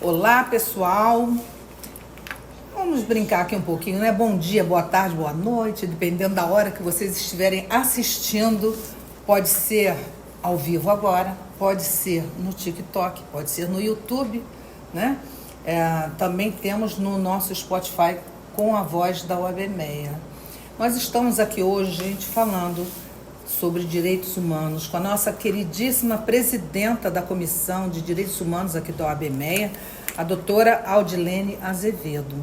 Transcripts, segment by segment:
Olá, pessoal. Vamos brincar aqui um pouquinho, né? Bom dia, boa tarde, boa noite, dependendo da hora que vocês estiverem assistindo. Pode ser ao vivo agora, pode ser no TikTok, pode ser no YouTube, né? Também temos no nosso Spotify com a voz da UAB-MEA. Nós estamos aqui hoje, gente, falando sobre direitos humanos com a nossa queridíssima presidenta da Comissão de Direitos Humanos aqui da UAB-MEA, a doutora Audilene Azevedo.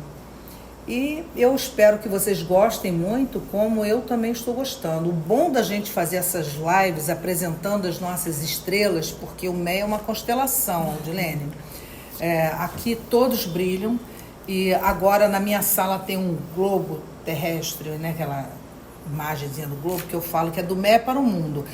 E eu espero que vocês gostem muito, como eu também estou gostando. O bom da gente fazer essas lives apresentando as nossas estrelas, porque o MEA é uma constelação, Audilene. Aqui todos brilham e agora na minha sala tem um globo terrestre, né, aquela imagenzinha do globo que eu falo que é do MEA para o mundo.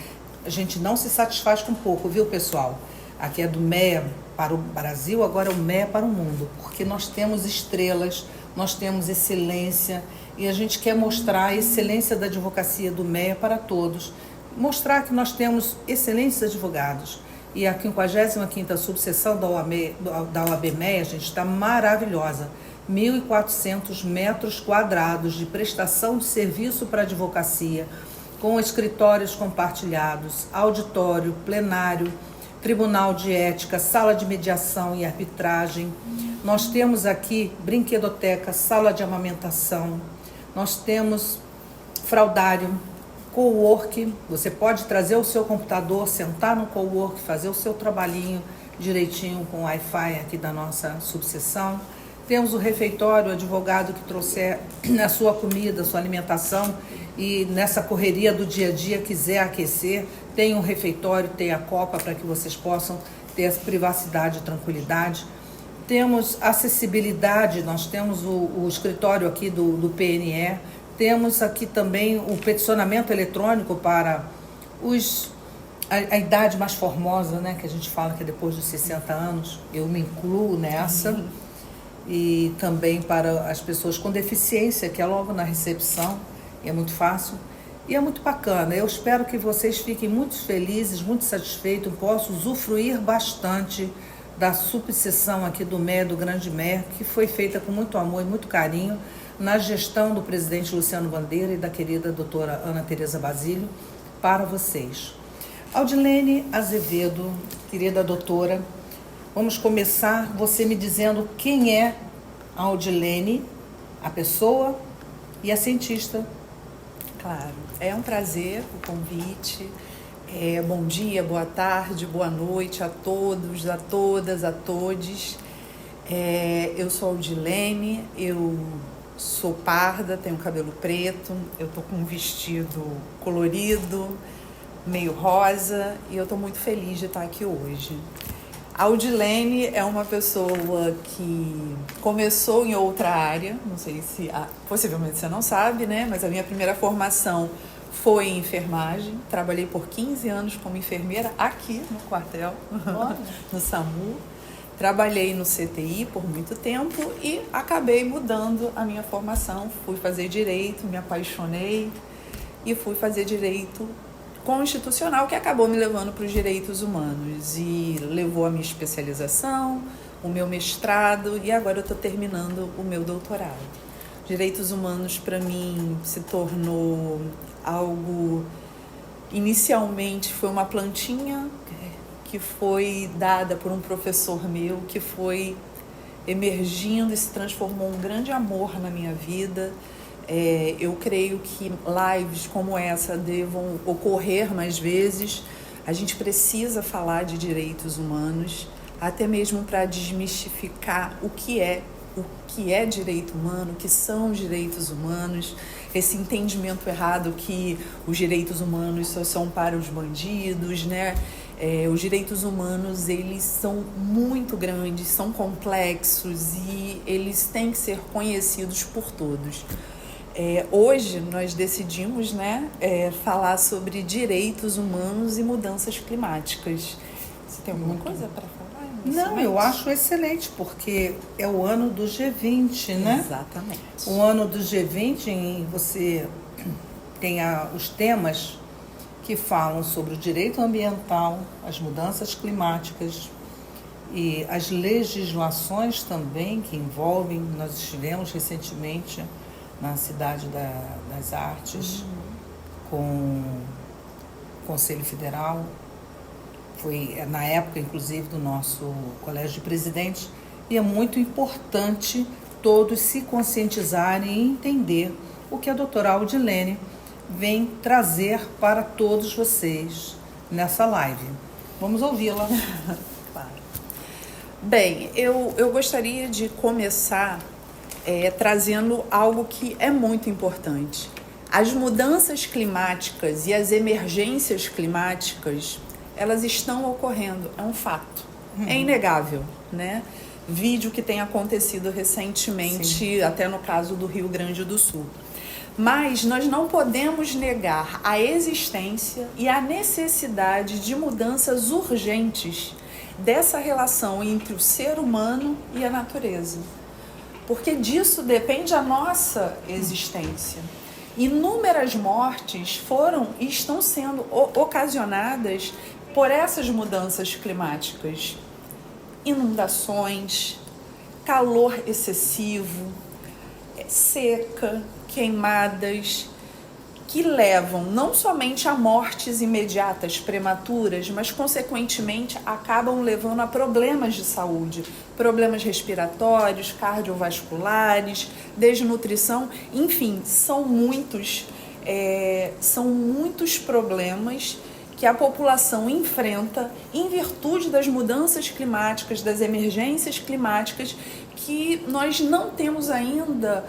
A gente não se satisfaz com pouco, viu, pessoal? Aqui é do MEA para o Brasil, agora é o MEA para o mundo, porque nós temos estrelas, nós temos excelência e a gente quer mostrar a excelência da advocacia do MEA para todos, mostrar que nós temos excelentes advogados. E a 55ª subseção da UAB-MEA, gente, está maravilhosa. 1.400 metros quadrados de prestação de serviço para advocacia, com escritórios compartilhados, auditório, plenário, tribunal de ética, sala de mediação e arbitragem. Nós temos aqui brinquedoteca, sala de amamentação, nós temos fraudário, cowork, você pode trazer o seu computador, sentar no cowork, fazer o seu trabalhinho direitinho com o Wi-Fi aqui da nossa subseção. Temos o refeitório, o advogado que trouxer a sua comida, a sua alimentação e nessa correria do dia a dia quiser aquecer, tem um refeitório, tem a copa para que vocês possam ter essa privacidade e tranquilidade. Temos acessibilidade, nós temos o escritório aqui do PNE, temos aqui também o peticionamento eletrônico para a idade mais formosa, né, que a gente fala que é depois dos 60 anos, eu me incluo nessa. E também para as pessoas com deficiência, que é logo na recepção, é muito fácil e é muito bacana. Eu espero que vocês fiquem muito felizes, muito satisfeitos, possam usufruir bastante da subseção aqui do MEA, do Grande MEA, que foi feita com muito amor e muito carinho na gestão do presidente Luciano Bandeira e da querida doutora Ana Tereza Basílio, para vocês. Audilene Azevedo, querida doutora, vamos começar você me dizendo quem é a Audilene, a pessoa e a cientista. Claro, é um prazer o convite. Bom dia, boa tarde, boa noite a todos, a todas, a todes. Eu sou a Audilene, eu sou parda, tenho cabelo preto, eu tô com um vestido colorido, meio rosa, e eu tô muito feliz de estar aqui hoje. A Audilene é uma pessoa que começou em outra área, não sei se, possivelmente você não sabe, né? Mas a minha primeira formação foi em enfermagem. Trabalhei por 15 anos como enfermeira aqui no quartel, no SAMU. Trabalhei no CTI por muito tempo e acabei mudando a minha formação. Fui fazer direito, me apaixonei e fui fazer direito constitucional, que acabou me levando para os direitos humanos e levou a minha especialização, o meu mestrado e agora eu estou terminando o meu doutorado. Direitos humanos para mim se tornou algo, inicialmente foi uma plantinha que foi dada por um professor meu, que foi emergindo e se transformou um grande amor na minha vida. Eu creio que lives como essa devam ocorrer mais vezes. A gente precisa falar de direitos humanos, até mesmo para desmistificar o que é direito humano, o que são os direitos humanos, esse entendimento errado que os direitos humanos só são para os bandidos, né? Os direitos humanos, eles são muito grandes, são complexos e eles têm que ser conhecidos por todos. Hoje nós decidimos, né, falar sobre direitos humanos e mudanças climáticas. Você tem alguma coisa para falar? Não, eu acho excelente, porque é o ano do G20, né? Exatamente. O ano do G20, você tem os temas que falam sobre o direito ambiental, as mudanças climáticas E as legislações também que envolvem, nós estivemos recentemente na Cidade das Artes, com o Conselho Federal, foi na época inclusive do nosso Colégio de Presidentes, e é muito importante todos se conscientizarem e entender o que a doutora Audilene vem trazer para todos vocês nessa live. Vamos ouvi-la. Claro. Bem, eu gostaria de começar trazendo algo que é muito importante. As mudanças climáticas e as emergências climáticas, elas estão ocorrendo, é um fato, é inegável, né? Vídeo que tem acontecido recentemente, sim, até no caso do Rio Grande do Sul. Mas nós não podemos negar a existência e a necessidade de mudanças urgentes dessa relação entre o ser humano e a natureza. Porque disso depende a nossa existência. Inúmeras mortes foram e estão sendo ocasionadas por essas mudanças climáticas. Inundações, calor excessivo, seca, queimadas, que levam não somente a mortes imediatas, prematuras, mas consequentemente acabam levando a problemas de saúde, problemas respiratórios, cardiovasculares, desnutrição, enfim, são muitos problemas que a população enfrenta em virtude das mudanças climáticas, das emergências climáticas, que nós não temos ainda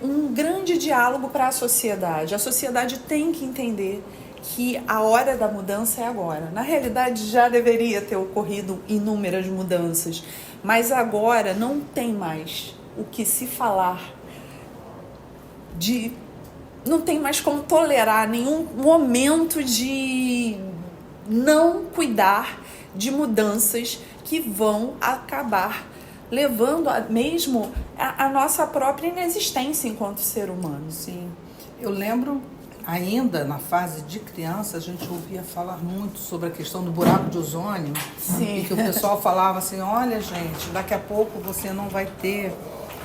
um grande diálogo para a sociedade. A sociedade tem que entender que a hora da mudança é agora. Na realidade, já deveria ter ocorrido inúmeras mudanças, mas agora não tem mais o que se falar não tem mais como tolerar nenhum momento de não cuidar de mudanças que vão acabar levando mesmo a nossa própria inexistência enquanto ser humano. Sim, eu lembro ainda na fase de criança, a gente ouvia falar muito sobre a questão do buraco de ozônio. Sim. E que o pessoal falava assim, olha gente, daqui a pouco você não vai ter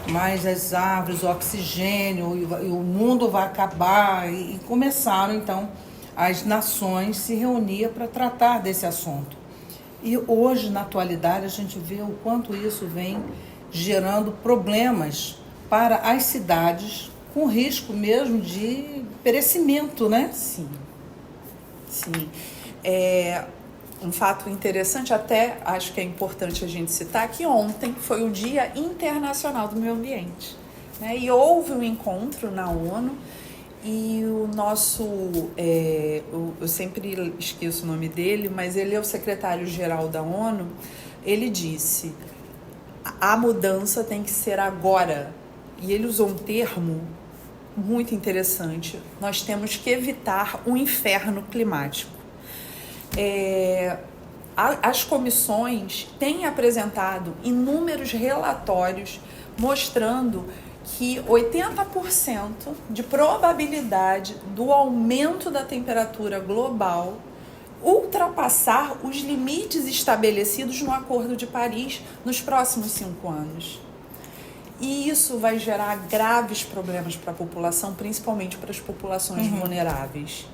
mais as árvores, o oxigênio, e o mundo vai acabar. E começaram então as nações se reunir para tratar desse assunto. E hoje, na atualidade, a gente vê o quanto isso vem gerando problemas para as cidades, com risco mesmo de perecimento, né? Sim, sim. Um fato interessante, até acho que é importante a gente citar, que ontem foi o Dia Internacional do Meio Ambiente, né? E houve um encontro na ONU. E o nosso, eu sempre esqueço o nome dele, mas ele é o secretário-geral da ONU, ele disse, a mudança tem que ser agora. E ele usou um termo muito interessante, nós temos que evitar um inferno climático. As comissões têm apresentado inúmeros relatórios mostrando que 80% de probabilidade do aumento da temperatura global ultrapassar os limites estabelecidos no Acordo de Paris nos próximos 5 anos. E isso vai gerar graves problemas para a população, principalmente para as populações vulneráveis.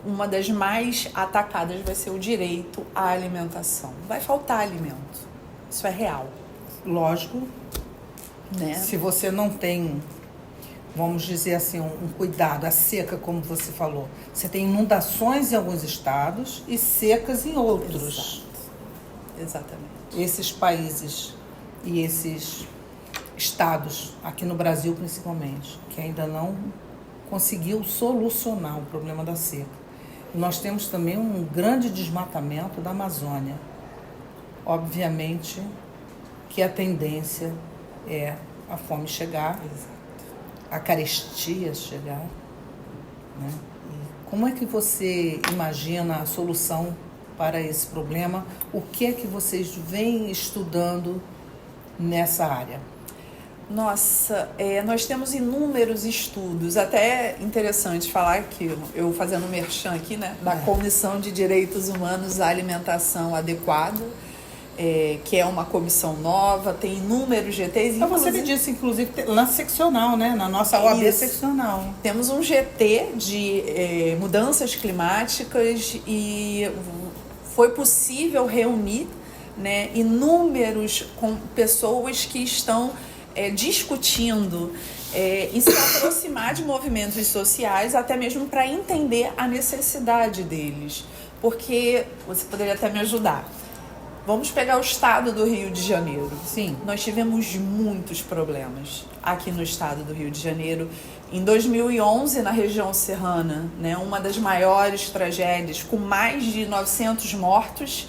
Uma das mais atacadas vai ser o direito à alimentação. Vai faltar alimento. Isso é real. Lógico. Né? Se você não tem, vamos dizer assim, um cuidado, a seca, como você falou, você tem inundações em alguns estados e secas em outros. Exato. Exatamente. Esses países e esses estados, aqui no Brasil principalmente, que ainda não conseguiu solucionar o problema da seca. Nós temos também um grande desmatamento da Amazônia. Obviamente que a tendência é a fome chegar, a carestia chegar, né? E como é que você imagina a solução para esse problema? O que é que vocês vêm estudando nessa área? Nossa, nós temos inúmeros estudos, até interessante falar que eu fazendo merchan aqui, né, da Comissão de Direitos Humanos à Alimentação Adequada, que é uma comissão nova, tem inúmeros GTs. Então você me disse, inclusive, na seccional, né? Na nossa OAB seccional. Temos um GT de mudanças climáticas e foi possível reunir, né, inúmeros com pessoas que estão discutindo em se aproximar de movimentos sociais, até mesmo para entender a necessidade deles. Porque você poderia até me ajudar. Vamos pegar o estado do Rio de Janeiro. Sim. Nós tivemos muitos problemas aqui no estado do Rio de Janeiro. Em 2011, na região serrana, né, uma das maiores tragédias, com mais de 900 mortos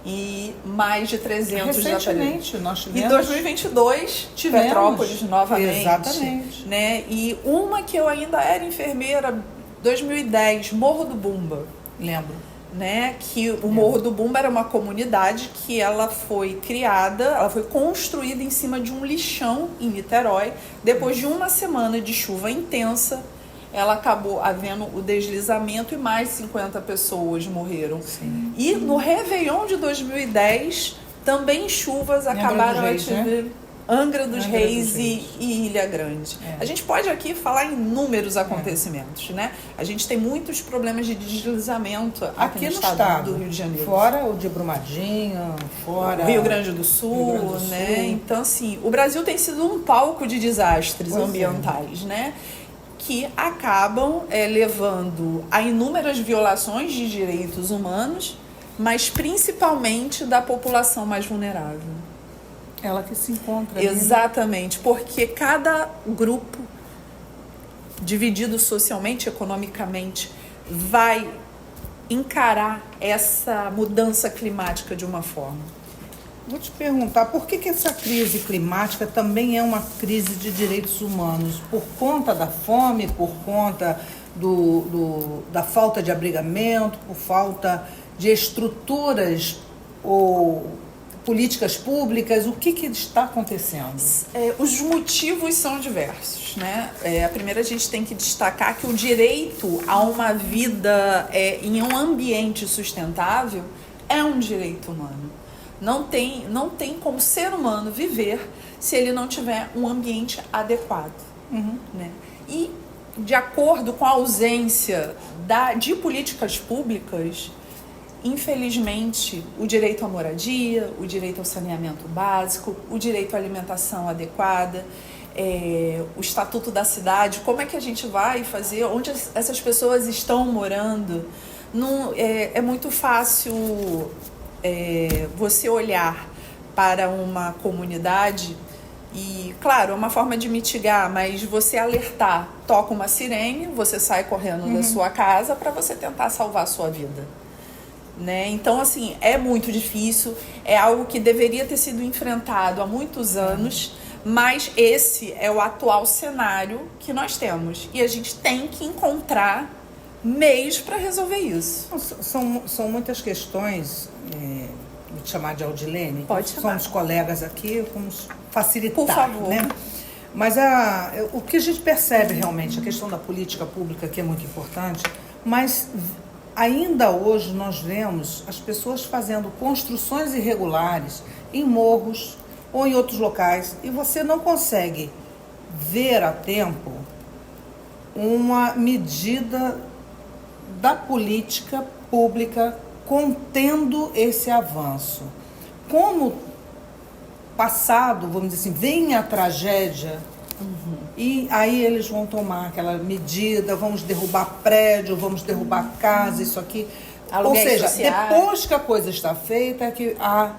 e mais de 300 recentemente, nós tivemos. Em 2022, Petrópolis novamente. Exatamente. Né? E uma que eu ainda era enfermeira, 2010, Morro do Bumba. Lembro. Né, que o Morro do Bumba era uma comunidade que ela foi criada, ela foi construída em cima de um lixão em Niterói. Depois de uma semana de chuva intensa, ela acabou havendo o deslizamento e mais de 50 pessoas morreram. Sim. E no Réveillon de 2010, também chuvas acabaram atingindo Angra dos Reis e Ilha Grande. A gente pode aqui falar em inúmeros acontecimentos, né? A gente tem muitos problemas de deslizamento aqui no estado do Rio de Janeiro. Fora o de Brumadinho, fora... Rio Grande do Sul, né? Então, assim, o Brasil tem sido um palco de desastres ambientais, né? Que acabam levando a inúmeras violações de direitos humanos, mas principalmente da população mais vulnerável. Ela que se encontra ali, exatamente, porque cada grupo dividido socialmente, economicamente, vai encarar essa mudança climática de uma forma. Vou te perguntar, por que essa crise climática também é uma crise de direitos humanos? Por conta da fome, por conta da falta de abrigamento, por falta de estruturas ou políticas públicas? O que está acontecendo? Os motivos são diversos, né? Primeiro a gente tem que destacar que o direito a uma vida em um ambiente sustentável é um direito humano. Não tem como ser humano viver se ele não tiver um ambiente adequado. Né? E de acordo com a ausência de políticas públicas, infelizmente, o direito à moradia, o direito ao saneamento básico, o direito à alimentação adequada, o Estatuto da Cidade, como é que a gente vai fazer, onde essas pessoas estão morando. Não, é muito fácil você olhar para uma comunidade e, claro, é uma forma de mitigar, mas você alertar, toca uma sirene, você sai correndo da sua casa para você tentar salvar a sua vida. Né? Então, assim, é muito difícil, é algo que deveria ter sido enfrentado há muitos anos, mas esse é o atual cenário que nós temos. E a gente tem que encontrar meios para resolver isso. São muitas questões, vou te chamar de Audilene. Pode chamar. Somos colegas aqui, vamos facilitar. Por favor. Né? Mas o que a gente percebe realmente, a questão da política pública, que é muito importante, mas ainda hoje nós vemos as pessoas fazendo construções irregulares em morros ou em outros locais e você não consegue ver a tempo uma medida da política pública contendo esse avanço. Como passado, vamos dizer assim, vem a tragédia, e aí eles vão tomar aquela medida, vamos derrubar prédio, vamos derrubar casa, isso aqui. Ou seja, depois que a coisa está feita, é que há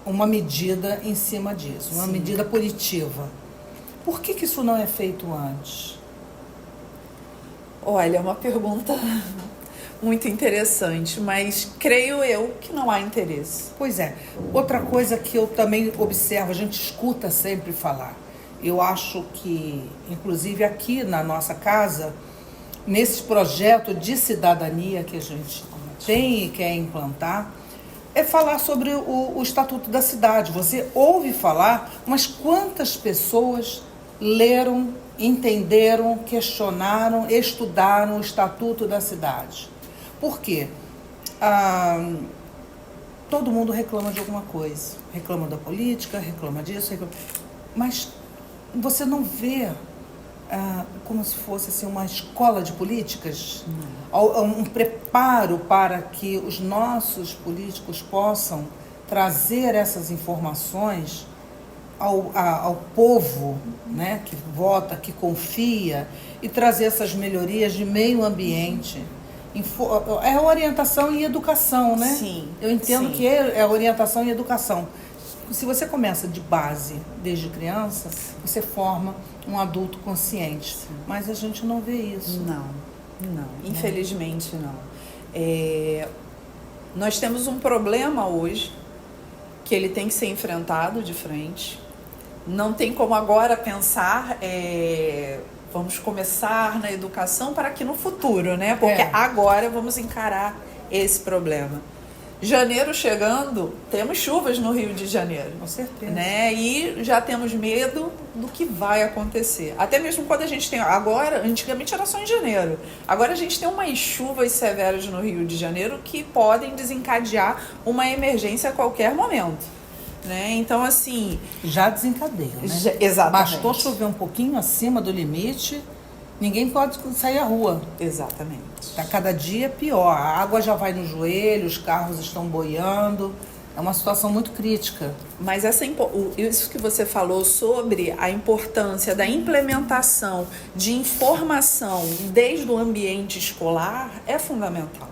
uma medida em cima disso, uma medida punitiva. Por que isso não é feito antes? Olha, é uma pergunta muito interessante, mas creio eu que não há interesse. Pois é. Outra coisa que eu também observo, a gente escuta sempre falar, eu acho que, inclusive aqui na nossa casa, nesse projeto de cidadania que a gente tem e quer implantar, é falar sobre o Estatuto da Cidade. Você ouve falar, mas quantas pessoas leram, entenderam, questionaram, estudaram o Estatuto da Cidade? Por quê? todo mundo reclama de alguma coisa. Reclama da política, reclama disso, mas você não vê como se fosse assim, uma escola de políticas, um preparo para que os nossos políticos possam trazer essas informações ao povo, né, que vota, que confia, e trazer essas melhorias de meio ambiente. É orientação e educação, né? Sim. Eu entendo sim. que é orientação e educação. Se você começa de base, desde criança, você forma um adulto consciente. Sim. Mas a gente não vê isso. Não. Infelizmente não. Nós temos um problema hoje que ele tem que ser enfrentado de frente. Não tem como agora pensar, vamos começar na educação para que no futuro, né? Porque agora vamos encarar esse problema. Janeiro chegando, temos chuvas no Rio de Janeiro. Com certeza. Né? E já temos medo do que vai acontecer. Até mesmo quando a gente tem... Agora, antigamente era só em janeiro. Agora a gente tem umas chuvas severas no Rio de Janeiro que podem desencadear uma emergência a qualquer momento. Né? Então, assim... Já desencadeia, né? Exatamente. Bastou chover um pouquinho acima do limite, ninguém pode sair à rua. Exatamente. Está cada dia pior. A água já vai no joelho, os carros estão boiando. É uma situação muito crítica. Mas isso que você falou sobre a importância da implementação de informação desde o ambiente escolar é fundamental.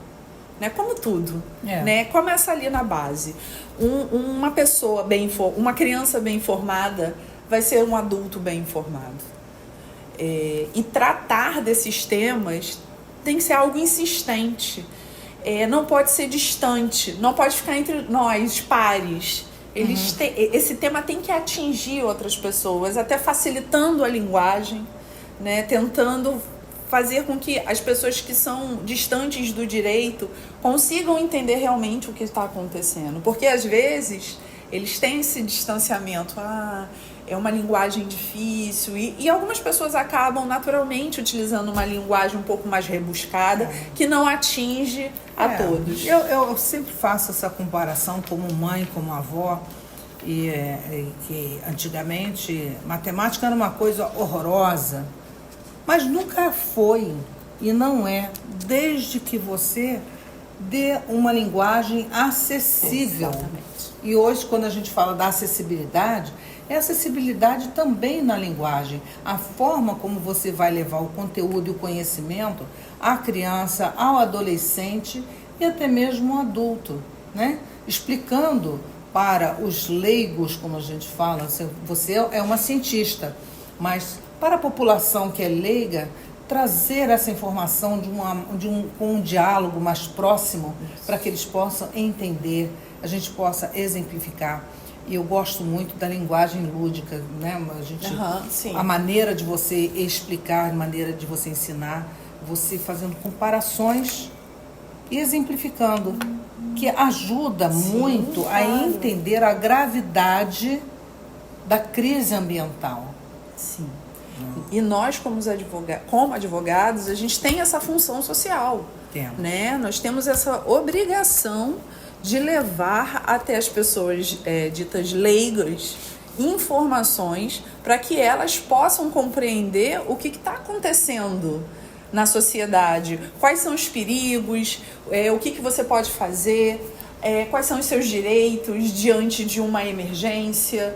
Né? Como tudo. Né? Começa ali na base. Uma criança bem informada vai ser um adulto bem informado. E tratar desses temas tem que ser algo insistente. Não pode ser distante, não pode ficar entre nós, pares. Esse tema tem que atingir outras pessoas, até facilitando a linguagem, né? Tentando fazer com que as pessoas que são distantes do direito consigam entender realmente o que está acontecendo. Porque, às vezes, eles têm esse distanciamento. É uma linguagem difícil e algumas pessoas acabam naturalmente utilizando uma linguagem um pouco mais rebuscada que não atinge a todos. Eu sempre faço essa comparação como mãe, como avó, que antigamente matemática era uma coisa horrorosa, mas nunca foi e não é, desde que você dê uma linguagem acessível. Exatamente. E hoje, quando a gente fala da acessibilidade, é acessibilidade também na linguagem. A forma como você vai levar o conteúdo e o conhecimento à criança, ao adolescente e até mesmo ao adulto, né? Explicando para os leigos, como a gente fala, você é uma cientista, mas para a população que é leiga, trazer essa informação com um diálogo mais próximo para que eles possam entender, a gente possa exemplificar. E eu gosto muito da linguagem lúdica, né? A maneira de você explicar, a maneira de você ensinar, você fazendo comparações e exemplificando, que ajuda muito a entender a gravidade da crise ambiental. Sim. E nós, como advogados, a gente tem essa função social. Né? Nós temos essa obrigação de levar até as pessoas ditas leigas informações para que elas possam compreender o que está acontecendo na sociedade, quais são os perigos, o que você pode fazer, quais são os seus direitos diante de uma emergência,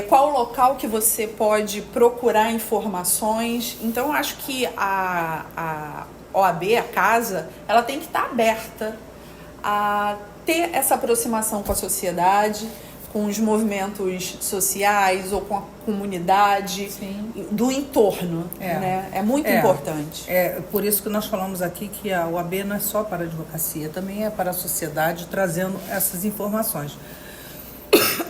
qual o local que você pode procurar informações. Então, acho que a OAB, a casa, ela tem que estar aberta a ter essa aproximação com a sociedade, com os movimentos sociais ou com a comunidade do entorno. Né? É muito importante. É por isso que nós falamos aqui que a OAB não é só para a advocacia, também é para a sociedade, trazendo essas informações.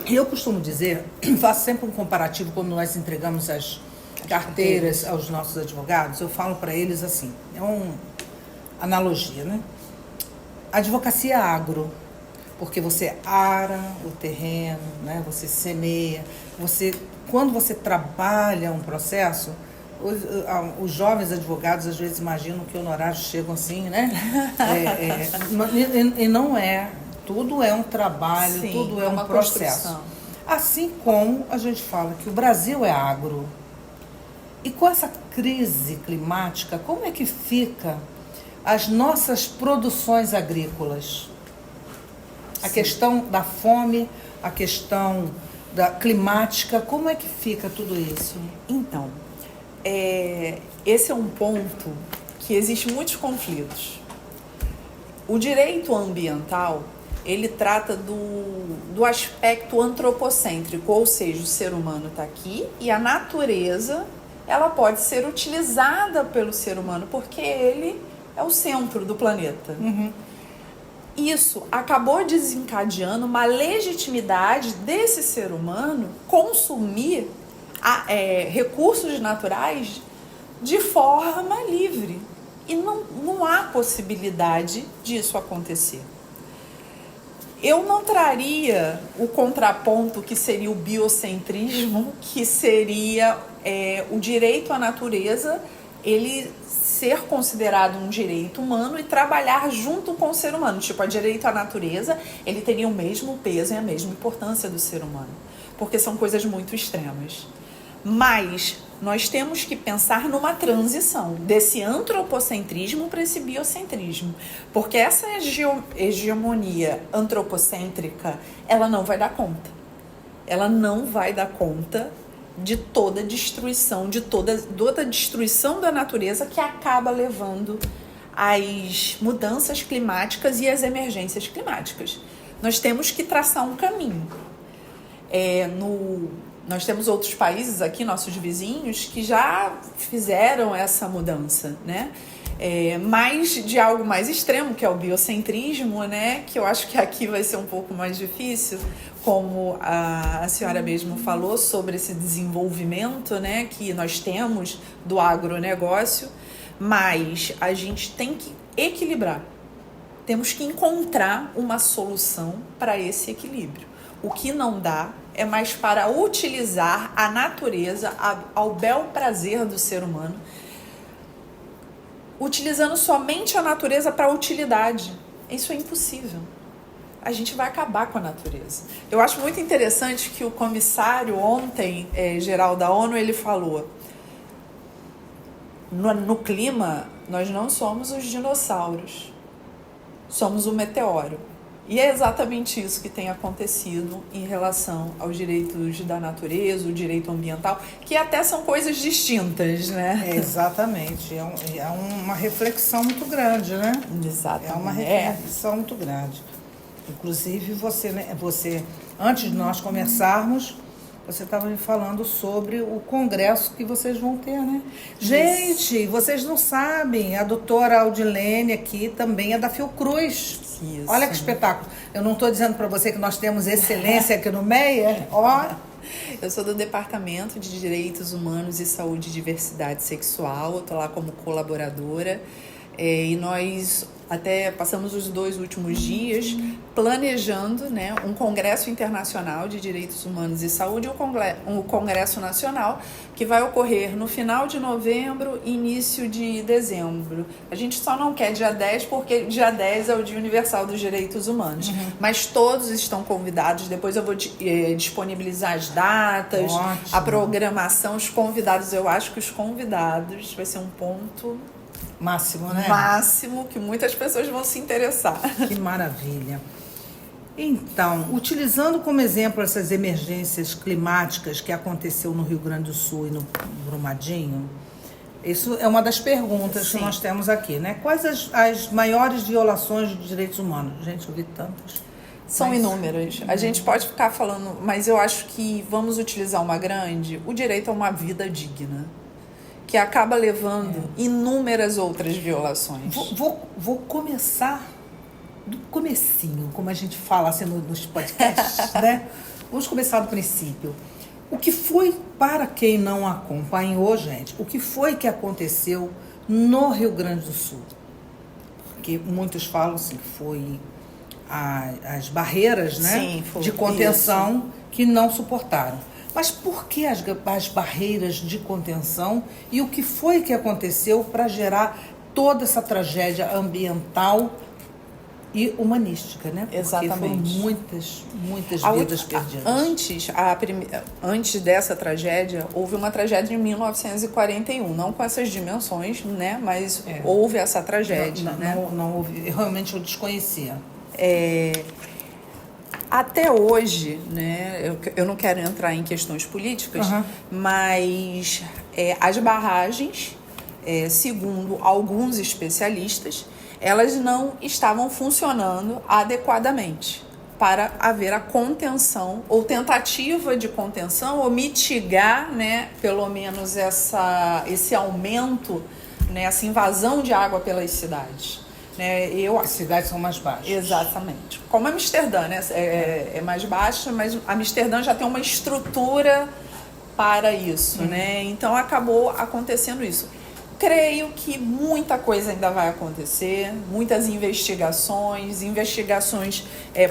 Eu costumo dizer, faço sempre um comparativo quando nós entregamos as carteiras aos nossos advogados, eu falo para eles assim, é uma analogia, né? A advocacia é agro, porque você ara o terreno, né? Você semeia, quando você trabalha um processo, os jovens advogados às vezes imaginam que honorários chegam assim, né? E não é. Tudo é um trabalho, Sim, tudo é um uma processo. construção. Assim como a gente fala que o Brasil é agro. E com essa crise climática, como é que fica as nossas produções agrícolas? A questão da fome, a questão da climática, como é que fica tudo isso? Então, esse é um ponto que existe muitos conflitos. O direito ambiental, ele trata do aspecto antropocêntrico, ou seja, o ser humano está aqui e a natureza ela pode ser utilizada pelo ser humano, porque ele é o centro do planeta. Uhum. Isso acabou desencadeando uma legitimidade desse ser humano consumir recursos naturais de forma livre. E não há possibilidade disso acontecer. Eu não traria o contraponto que seria o biocentrismo, que seria o direito à natureza, ele ser considerado um direito humano e trabalhar junto com o ser humano. Tipo, o direito à natureza, ele teria o mesmo peso e a mesma importância do ser humano, porque são coisas muito extremas. Mas nós temos que pensar numa transição desse antropocentrismo para esse biocentrismo, porque essa hegemonia antropocêntrica, ela não vai dar conta. Ela não vai dar conta de toda a destruição, de toda a destruição da natureza que acaba levando às mudanças climáticas e às emergências climáticas. Nós temos que traçar um caminho. Nós temos outros países aqui, nossos vizinhos, que já fizeram essa mudança, né? Mas de algo mais extremo, que é o biocentrismo, né? Que eu acho que aqui vai ser um pouco mais difícil, como a senhora mesmo falou, sobre esse desenvolvimento, né? Que nós temos do agronegócio, mas a gente tem que equilibrar. Temos que encontrar uma solução para esse equilíbrio. O que não dá é mais para utilizar a natureza ao bel prazer do ser humano, utilizando somente a natureza para utilidade. Isso é impossível. A gente vai acabar com a natureza. Eu acho muito interessante que o comissário ontem, geral da ONU, ele falou: no clima, nós não somos os dinossauros, somos o meteoro. E é exatamente isso que tem acontecido em relação aos direitos da natureza, o direito ambiental, que até são coisas distintas, né? Exatamente. É uma reflexão muito grande, né? Exatamente. É uma reflexão muito grande. Inclusive, você, antes de nós começarmos, você estava me falando sobre o congresso que vocês vão ter, né? Gente, vocês não sabem, a doutora Audilene aqui também é da Fiocruz. Isso. Olha que espetáculo. Eu não estou dizendo para você que nós temos excelência aqui no Meia, ó. Eu sou do Departamento de Direitos Humanos e Saúde e Diversidade Sexual, eu estou lá como colaboradora, e nós até passamos os 2 últimos dias planejando, né, um congresso internacional de direitos humanos e saúde, um congresso nacional que vai ocorrer no final de novembro e início de dezembro. A gente só não quer dia 10 porque dia 10 é o Dia Universal dos Direitos Humanos, mas todos estão convidados. Depois eu vou disponibilizar as datas, ótimo, a programação, os convidados. Eu acho que os convidados vai ser um ponto máximo, né? Máximo, que muitas pessoas vão se interessar. Que maravilha. Então, utilizando como exemplo essas emergências climáticas que aconteceu no Rio Grande do Sul e no Brumadinho, isso é uma das perguntas Sim. que nós temos aqui, né? Quais as maiores violações de direitos humanos? Gente, eu vi tantas. São inúmeras. A gente pode ficar falando, mas eu acho que vamos utilizar uma grande, o direito a uma vida digna, que acaba levando inúmeras outras violações. Vou começar do comecinho, como a gente fala assim nos podcasts, né? Vamos começar do princípio. O que foi, para quem não acompanhou, gente, o que foi que aconteceu no Rio Grande do Sul? Porque muitos falam assim que foi as barreiras, né? Sim, foi de contenção que não suportaram. Mas por que as barreiras de contenção e o que foi que aconteceu para gerar toda essa tragédia ambiental e humanística, né? Porque Exatamente. foram muitas vidas perdidas. Antes dessa tragédia, houve uma tragédia em 1941, não com essas dimensões, né? Mas houve essa tragédia, né? Não houve, realmente eu desconhecia. Até hoje, né? Eu não quero entrar em questões políticas, mas as barragens, segundo alguns especialistas, elas não estavam funcionando adequadamente para haver a contenção ou tentativa de contenção ou mitigar, né, pelo menos esse aumento, né, essa invasão de água pelas cidades. Né? As cidades são mais baixas. Exatamente. Como Amsterdã, né, é mais baixa, mas Amsterdã já tem uma estrutura para isso, né? Então acabou acontecendo isso. Creio que muita coisa ainda vai acontecer, muitas investigações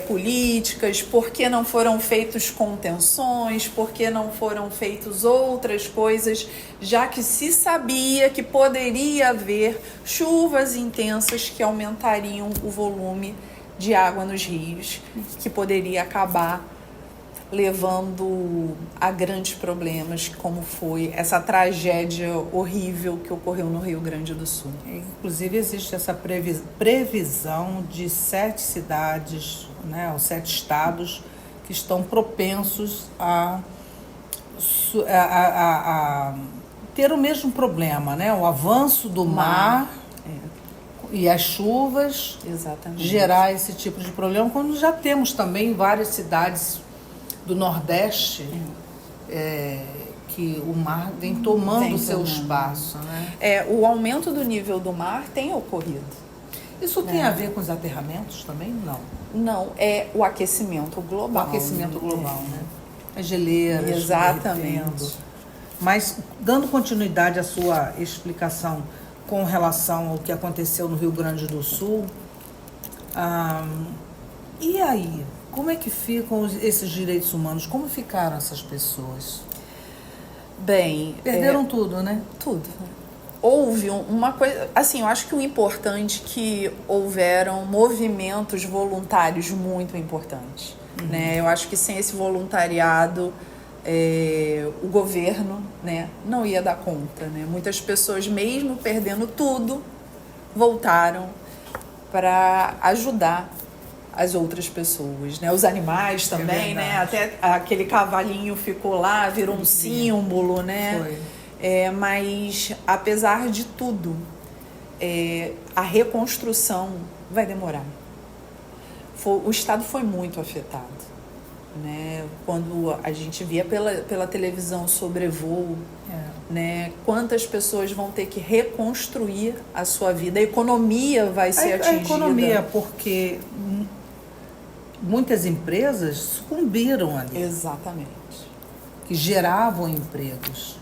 políticas, por que não foram feitas contenções, por que não foram feitas outras coisas, já que se sabia que poderia haver chuvas intensas que aumentariam o volume de água nos rios, que poderia acabar levando a grandes problemas, como foi essa tragédia horrível que ocorreu no Rio Grande do Sul. Inclusive, existe essa previsão de 7 cidades, né, ou 7 estados que estão propensos a ter o mesmo problema, né? O avanço do mar e as chuvas. Exatamente. Gerar esse tipo de problema, quando já temos também várias cidades do Nordeste que o mar vem tomando seu espaço, né? O aumento do nível do mar tem ocorrido. Isso tem a ver com os aterramentos também? Não. Não, é o aquecimento global. O aquecimento global, né? As geleiras. Exatamente. Mas, dando continuidade à sua explicação com relação ao que aconteceu no Rio Grande do Sul, e aí? Como é que ficam esses direitos humanos? Como ficaram essas pessoas? Bem... Perderam tudo, né? Tudo. Houve uma coisa... Assim, eu acho que o importante é que houveram movimentos voluntários muito importantes. Né? Eu acho que sem esse voluntariado, o governo, né, não ia dar conta. Né? Muitas pessoas, mesmo perdendo tudo, voltaram para ajudar as outras pessoas, né? Os animais também, né? Até aquele cavalinho ficou lá, virou um símbolo, né? Foi. Mas, apesar de tudo, a reconstrução vai demorar. O Estado foi muito afetado, né? Quando a gente via pela televisão sobrevoo, né? Quantas pessoas vão ter que reconstruir a sua vida, a economia vai ser atingida. A economia, porque muitas empresas sucumbiram ali. Exatamente. Que geravam empregos.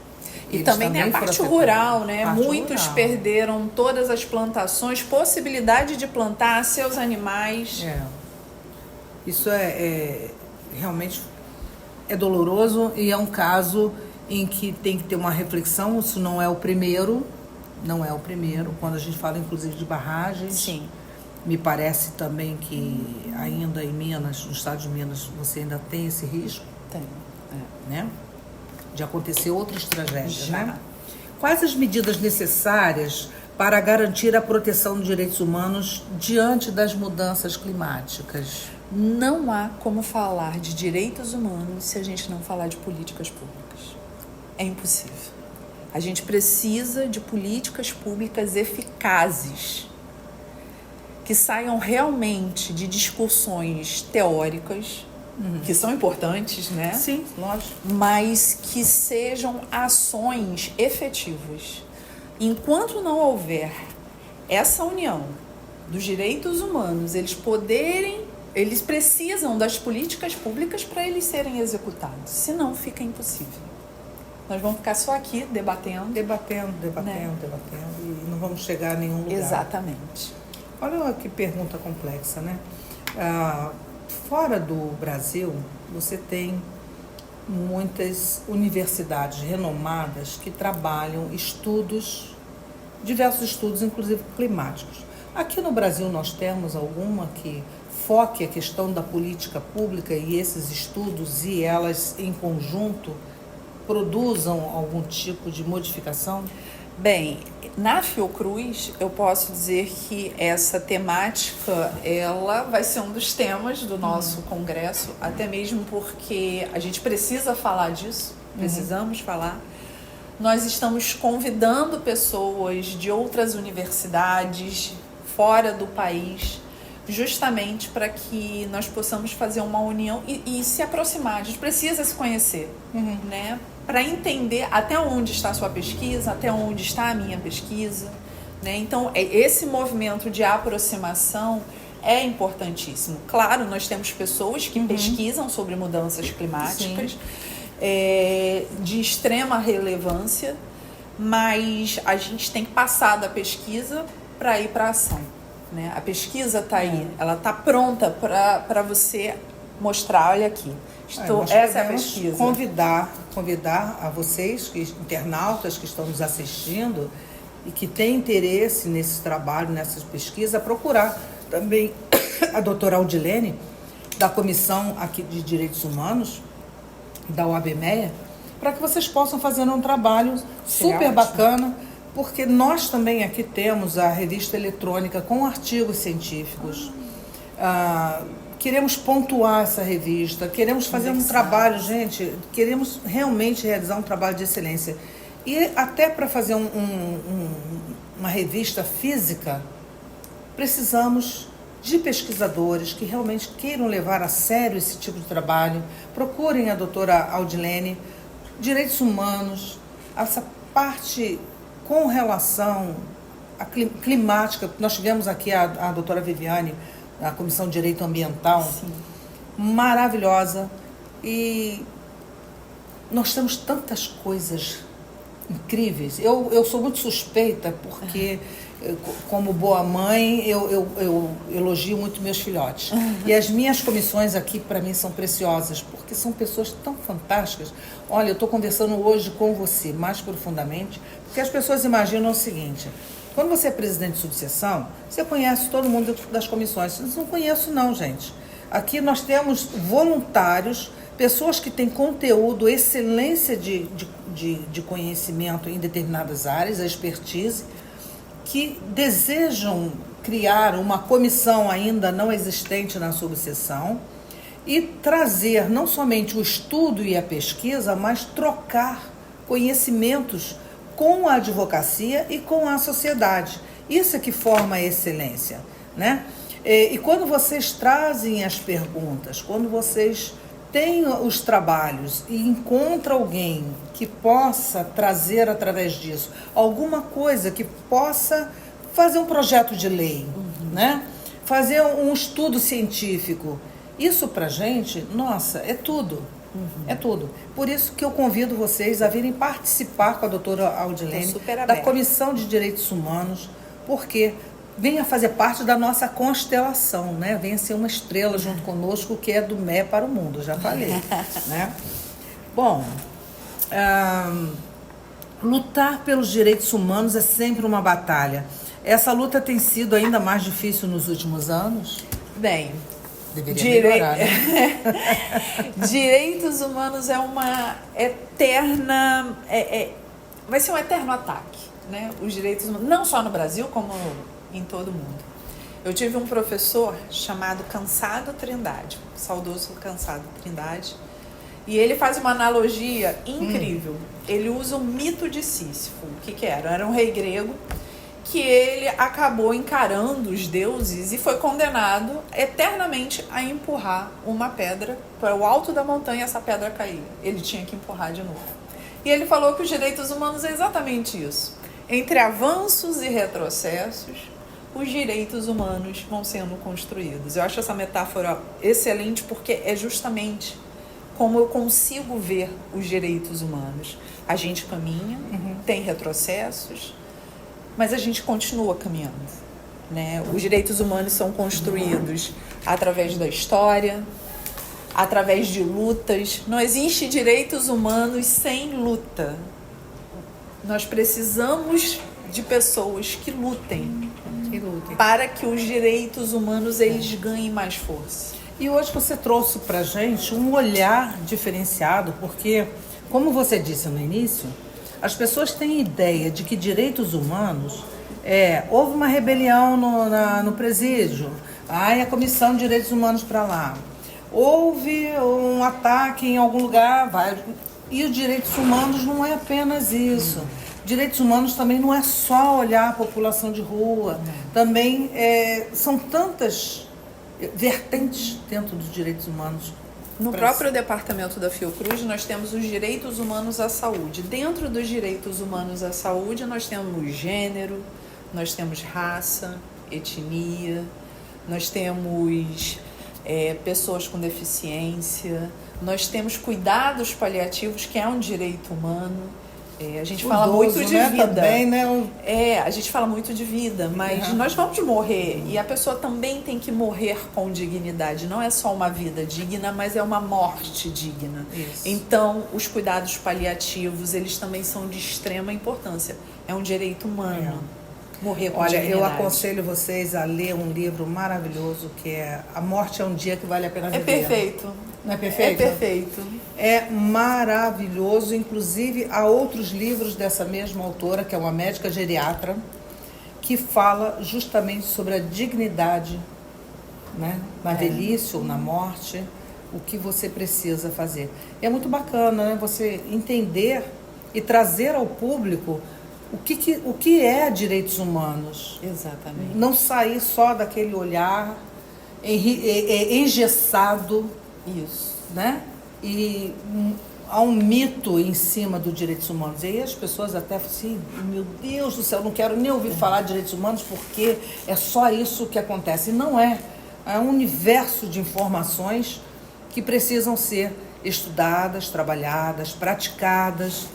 E também tem a parte rural, né? Muitos perderam todas as plantações, possibilidade de plantar seus animais. Isso realmente é doloroso e é um caso em que tem que ter uma reflexão. Isso não é o primeiro, quando a gente fala inclusive de barragens. Sim. Me parece também que ainda em Minas, no estado de Minas, você ainda tem esse risco. Tem. Né? De acontecer outras tragédias, né? Quais as medidas necessárias para garantir a proteção dos direitos humanos diante das mudanças climáticas? Não há como falar de direitos humanos se a gente não falar de políticas públicas. É impossível. A gente precisa de políticas públicas eficazes, que saiam realmente de discussões teóricas, que são importantes, né? Sim, lógico. Mas que sejam ações efetivas. Enquanto não houver essa união dos direitos humanos, eles precisam das políticas públicas para eles serem executados. Senão fica impossível. Nós vamos ficar só aqui debatendo. Debatendo, e não vamos chegar a nenhum lugar. Exatamente. Olha que pergunta complexa, né? Fora do Brasil, você tem muitas universidades renomadas que trabalham diversos estudos, inclusive climáticos. Aqui no Brasil nós temos alguma que foque a questão da política pública e esses estudos e elas em conjunto produzam algum tipo de modificação? Bem, na Fiocruz eu posso dizer que essa temática ela vai ser um dos temas do nosso congresso, até mesmo porque a gente precisa falar disso, precisamos falar. Nós estamos convidando pessoas de outras universidades fora do país, justamente para que nós possamos fazer uma união e se aproximar. A gente precisa se conhecer, né? Para entender até onde está a sua pesquisa, até onde está a minha pesquisa, né? Então, esse movimento de aproximação é importantíssimo. Claro, nós temos pessoas que pesquisam sobre mudanças climáticas, de extrema relevância, mas a gente tem que passar da pesquisa para ir para a ação, né? A pesquisa está aí, ela está pronta para você mostrar, olha aqui. Essa é a pesquisa. Convidar a vocês, internautas que estão nos assistindo e que têm interesse nesse trabalho, nessa pesquisa, a procurar também a doutora Audilene, da Comissão aqui de Direitos Humanos, da UAB-MEA, para que vocês possam fazer um trabalho super bacana, porque nós também aqui temos a revista eletrônica com artigos científicos. Queremos pontuar essa revista, queremos fazer um trabalho, gente, queremos realmente realizar um trabalho de excelência. E até para fazer uma revista física, precisamos de pesquisadores que realmente queiram levar a sério esse tipo de trabalho. Procurem a doutora Audilene, direitos humanos, essa parte com relação à climática. Nós tivemos aqui a doutora Viviane, a Comissão de Direito Ambiental, maravilhosa, e nós temos tantas coisas incríveis. Eu sou muito suspeita porque, como boa mãe, eu elogio muito meus filhotes. E as minhas comissões aqui, para mim, são preciosas, porque são pessoas tão fantásticas. Olha, eu estou conversando hoje com você mais profundamente, porque as pessoas imaginam o seguinte: quando você é presidente de subseção, você conhece todo mundo das comissões. Eu não conheço não, gente. Aqui nós temos voluntários, pessoas que têm conteúdo, excelência de conhecimento em determinadas áreas, a expertise, que desejam criar uma comissão ainda não existente na subseção e trazer não somente o estudo e a pesquisa, mas trocar conhecimentos com a advocacia e com a sociedade. Isso é que forma a excelência, né? E quando vocês trazem as perguntas, quando vocês têm os trabalhos e encontram alguém que possa trazer através disso alguma coisa que possa fazer um projeto de lei, né? Fazer um estudo científico, isso pra gente, nossa, é tudo. É tudo. Por isso que eu convido vocês a virem participar com a doutora Audilene da Comissão de Direitos Humanos, porque venha fazer parte da nossa constelação, né? Venha ser uma estrela junto conosco, que é do MEA para o mundo, já falei. Né? Bom, lutar pelos direitos humanos é sempre uma batalha. Essa luta tem sido ainda mais difícil nos últimos anos? Bem, deveria melhorar, né? Direitos humanos é uma eterna... vai ser um eterno ataque, né? Os direitos humanos, não só no Brasil, como em todo o mundo. Eu tive um professor chamado Cansado Trindade, saudoso Cansado Trindade, e ele faz uma analogia incrível. Ele usa o mito de Sísifo. O que era? Era um rei grego que ele acabou encarando os deuses e foi condenado eternamente a empurrar uma pedra para o alto da montanha e essa pedra cair. Ele tinha que empurrar de novo. E ele falou que os direitos humanos é exatamente isso. Entre avanços e retrocessos, os direitos humanos vão sendo construídos. Eu acho essa metáfora excelente porque é justamente como eu consigo ver os direitos humanos. A gente caminha, tem retrocessos, mas a gente continua caminhando, né? Os direitos humanos são construídos através da história, através de lutas. Não existe direitos humanos sem luta. Nós precisamos de pessoas que lutem Que lutem. para que os direitos humanos eles ganhem mais força. E hoje você trouxe para gente um olhar diferenciado, porque, como você disse no início, as pessoas têm ideia de que direitos humanos houve uma rebelião no presídio, a Comissão de Direitos Humanos para lá, houve um ataque em algum lugar, e os direitos humanos não é apenas isso. Direitos humanos também não é só olhar a população de rua, também são tantas vertentes dentro dos direitos humanos. No próprio departamento da Fiocruz, nós temos os direitos humanos à saúde. Dentro dos direitos humanos à saúde, nós temos gênero, nós temos raça, etnia, nós temos pessoas com deficiência, nós temos cuidados paliativos, que é um direito humano. A gente fala muito de vida. Também, né? A gente fala muito de vida, mas nós vamos morrer. E a pessoa também tem que morrer com dignidade. Não é só uma vida digna, mas é uma morte digna. Isso. Então, os cuidados paliativos, eles também são de extrema importância. É um direito humano. Morrer com dignidade. Eu aconselho vocês a ler um livro maravilhoso que é A Morte é um Dia que Vale a Pena Viver. É perfeito. Não é perfeito? É perfeito. É maravilhoso. Inclusive, há outros livros dessa mesma autora, que é uma médica geriatra, que fala justamente sobre a dignidade, né? Na velhice ou na morte, o que você precisa fazer. E é muito bacana, né? Você entender e trazer ao público o que é direitos humanos. Exatamente. Não sair só daquele olhar engessado. Isso. Né? E há um mito em cima dos direitos humanos. E aí as pessoas até falam assim, meu Deus do céu, não quero nem ouvir falar de direitos humanos porque é só isso que acontece. E não é. É um universo de informações que precisam ser estudadas, trabalhadas, praticadas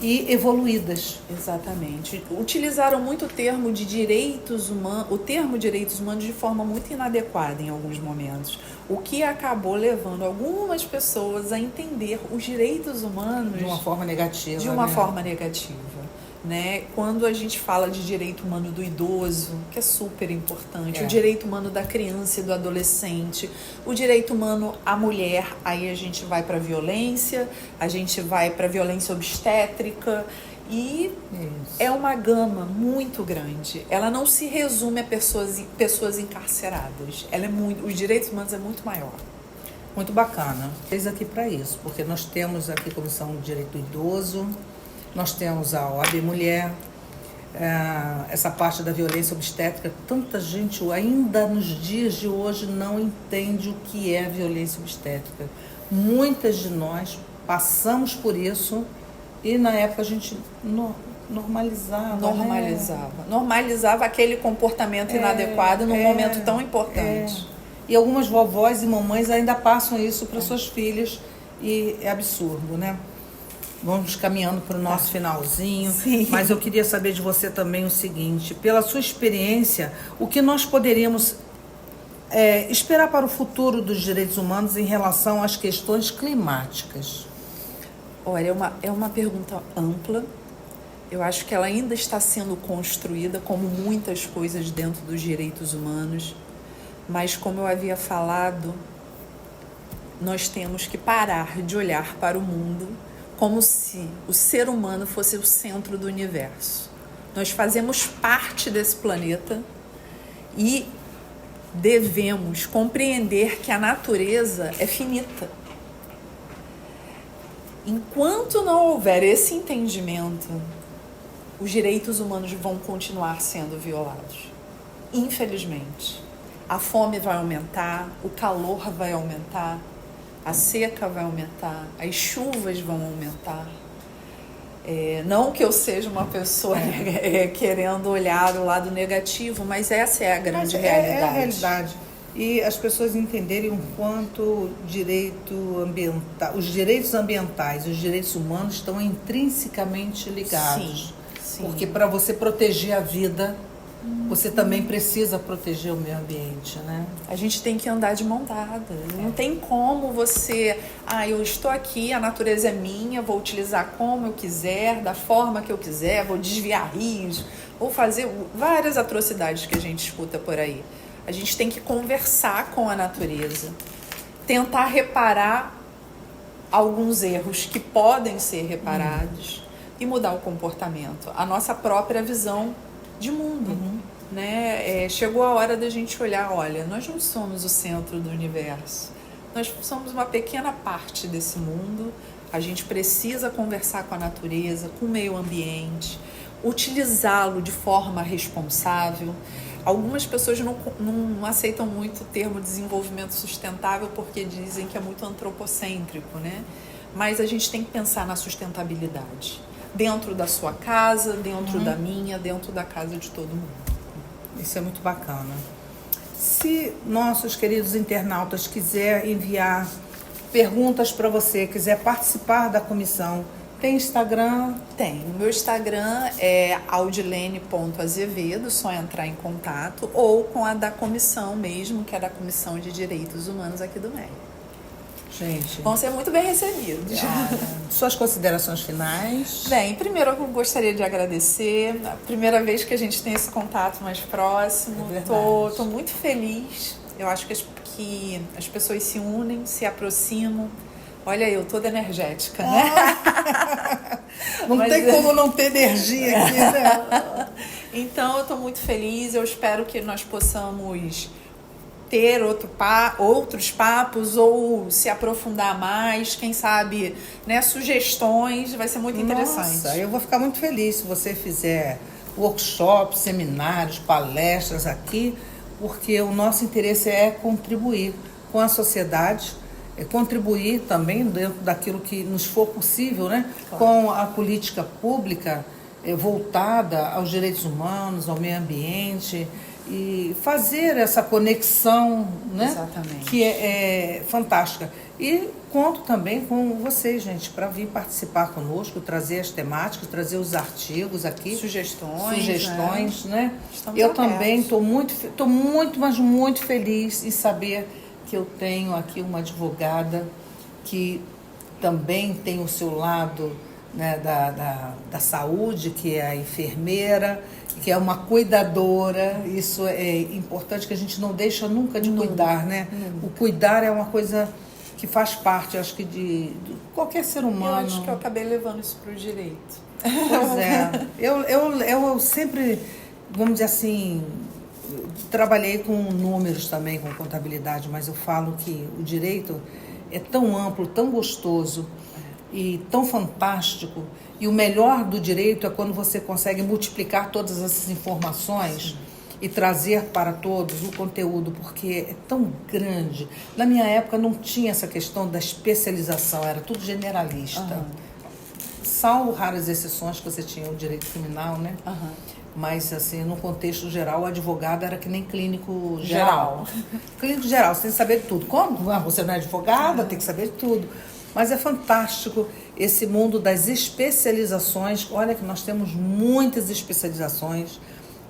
e evoluídas. Exatamente. Utilizaram muito o termo de direitos humanos, o termo direitos humanos de forma muito inadequada em alguns momentos, o que acabou levando algumas pessoas a entender os direitos humanos De uma forma negativa. de uma forma negativa. Né? Quando a gente fala de direito humano do idoso, que é super importante, o direito humano da criança e do adolescente, o direito humano à mulher, aí a gente vai para violência, a gente vai para violência obstétrica e é uma gama muito grande. Ela não se resume a pessoas encarceradas. Os direitos humanos é muito maior. Muito bacana. Fez aqui para isso, porque nós temos aqui a Comissão de Direito do Idoso, nós temos a OAB Mulher, essa parte da violência obstétrica. Tanta gente ainda nos dias de hoje não entende o que é violência obstétrica. Muitas de nós passamos por isso e na época a gente normalizava. Normalizava aquele comportamento inadequado num momento tão importante. E algumas vovós e mamães ainda passam isso para suas filhas e é absurdo, né? Vamos caminhando para o nosso finalzinho. Sim. Mas eu queria saber de você também o seguinte, pela sua experiência, o que nós poderíamos esperar para o futuro dos direitos humanos em relação às questões climáticas? Olha, é uma pergunta ampla. Eu acho que ela ainda está sendo construída, como muitas coisas dentro dos direitos humanos. Mas, como eu havia falado, nós temos que parar de olhar para o mundo como se o ser humano fosse o centro do universo. Nós fazemos parte desse planeta e devemos compreender que a natureza é finita. Enquanto não houver esse entendimento, os direitos humanos vão continuar sendo violados. Infelizmente. A fome vai aumentar, o calor vai aumentar, a seca vai aumentar, as chuvas vão aumentar. Não que eu seja uma pessoa querendo olhar o lado negativo, mas essa é a grande realidade. É a realidade. E as pessoas entenderem o quanto os direitos ambientais e os direitos humanos estão intrinsecamente ligados. Sim. Porque para você proteger a vida, você também precisa proteger o meio ambiente, né? A gente tem que andar de mão dada. Não tem como você... eu estou aqui, a natureza é minha, vou utilizar como eu quiser, da forma que eu quiser, vou desviar rios, vou fazer várias atrocidades que a gente escuta por aí. A gente tem que conversar com a natureza, tentar reparar alguns erros que podem ser reparados e mudar o comportamento, a nossa própria visão de mundo. Né? Chegou a hora da gente olhar, olha, nós não somos o centro do universo, nós somos uma pequena parte desse mundo, a gente precisa conversar com a natureza, com o meio ambiente, utilizá-lo de forma responsável. Algumas pessoas não aceitam muito o termo desenvolvimento sustentável porque dizem que é muito antropocêntrico, né? Mas a gente tem que pensar na sustentabilidade dentro da sua casa, dentro da minha, dentro da casa de todo mundo. Isso é muito bacana. Se nossos queridos internautas quiserem enviar perguntas para você, quiser participar da comissão, tem Instagram? Tem. O meu Instagram é audilene.azevedo, só entrar em contato, ou com a da comissão mesmo, que é da Comissão de Direitos Humanos aqui do MEI. Gente, vão ser muito bem recebidos. Suas considerações finais? Bem, primeiro eu gostaria de agradecer. A primeira vez que a gente tem esse contato mais próximo. Tô muito feliz. Eu acho que as pessoas se unem, se aproximam. Olha, eu toda energética, né? Não tem como não ter energia aqui, né? Então, eu estou muito feliz. Eu espero que nós possamos ter outros papos ou se aprofundar mais, quem sabe, né, sugestões, vai ser muito interessante. Nossa, eu vou ficar muito feliz se você fizer workshops, seminários, palestras aqui, porque o nosso interesse é contribuir com a sociedade, contribuir também dentro daquilo que nos for possível, né, claro, com a política pública voltada aos direitos humanos, ao meio ambiente, e fazer essa conexão, né? Exatamente. Que é fantástica. E conto também com vocês, gente, para vir participar conosco, trazer as temáticas, trazer os artigos aqui. Sugestões, né? Eu também estou muito, mas muito feliz em saber que eu tenho aqui uma advogada que também tem o seu lado, né, da saúde, que é a enfermeira, que é uma cuidadora. Isso é importante, que a gente não deixa nunca de cuidar, né? O cuidar é uma coisa que faz parte, acho que, de qualquer ser humano. Eu acho que eu acabei levando isso para o direito. Pois é. Eu sempre, vamos dizer assim, trabalhei com números também, com contabilidade, mas eu falo que o direito é tão amplo, tão gostoso e tão fantástico. E o melhor do direito é quando você consegue multiplicar todas essas informações e trazer para todos o conteúdo, porque é tão grande. Na minha época não tinha essa questão da especialização, era tudo generalista. Salvo raras exceções que você tinha o direito criminal, né? Mas, assim, no contexto geral, o advogado era que nem clínico geral. Clínico geral, você tem que saber de tudo. Como? Você não é advogada, tem que saber de tudo. Mas é fantástico esse mundo das especializações. Olha que nós temos muitas especializações,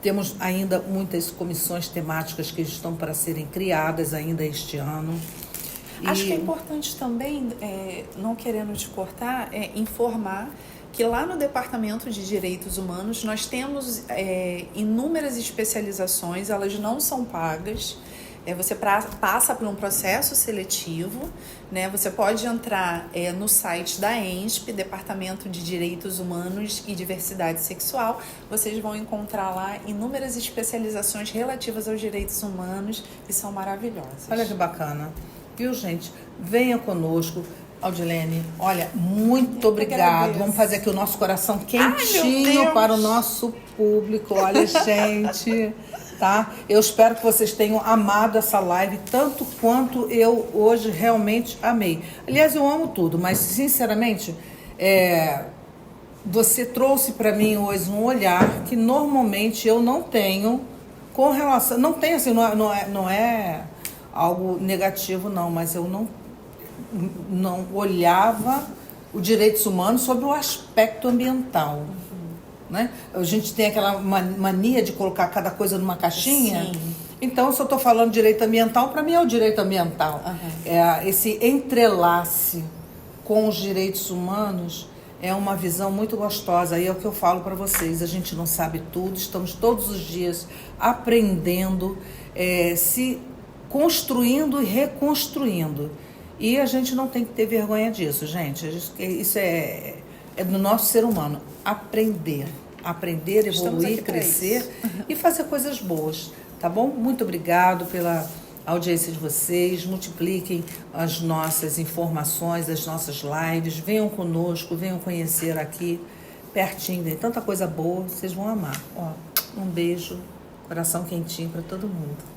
temos ainda muitas comissões temáticas que estão para serem criadas ainda este ano. Acho que é importante também, não querendo te cortar, informar que lá no Departamento de Direitos Humanos nós temos inúmeras especializações, elas não são pagas. Você passa por um processo seletivo, né? Você pode entrar no site da ENSP, Departamento de Direitos Humanos e Diversidade Sexual. Vocês vão encontrar lá inúmeras especializações relativas aos direitos humanos e são maravilhosas. Olha que bacana. Viu, gente? Venha conosco. Audilene, olha, muito obrigado. Vamos fazer aqui o nosso coração quentinho para o nosso público. Olha, gente, tá? Eu espero que vocês tenham amado essa live tanto quanto eu hoje realmente amei. Aliás, eu amo tudo, mas sinceramente, você trouxe para mim hoje um olhar que normalmente eu não tenho com relação... Não tem assim, não é algo negativo, não, mas eu não olhava os direitos humanos sobre o aspecto ambiental. né? A gente tem aquela mania de colocar cada coisa numa caixinha. Sim. Então, se eu estou falando direito ambiental, para mim é o direito ambiental. Esse entrelace com os direitos humanos é uma visão muito gostosa. E é o que eu falo para vocês. A gente não sabe tudo, estamos todos os dias aprendendo, se construindo e reconstruindo. E a gente não tem que ter vergonha disso, gente. Isso é do nosso ser humano. Aprender, evoluir, crescer e fazer coisas boas. Tá bom? Muito obrigado pela audiência de vocês. Multipliquem as nossas informações, as nossas lives. Venham conosco, venham conhecer aqui pertinho. Tem tanta coisa boa, vocês vão amar. Ó, um beijo, coração quentinho para todo mundo.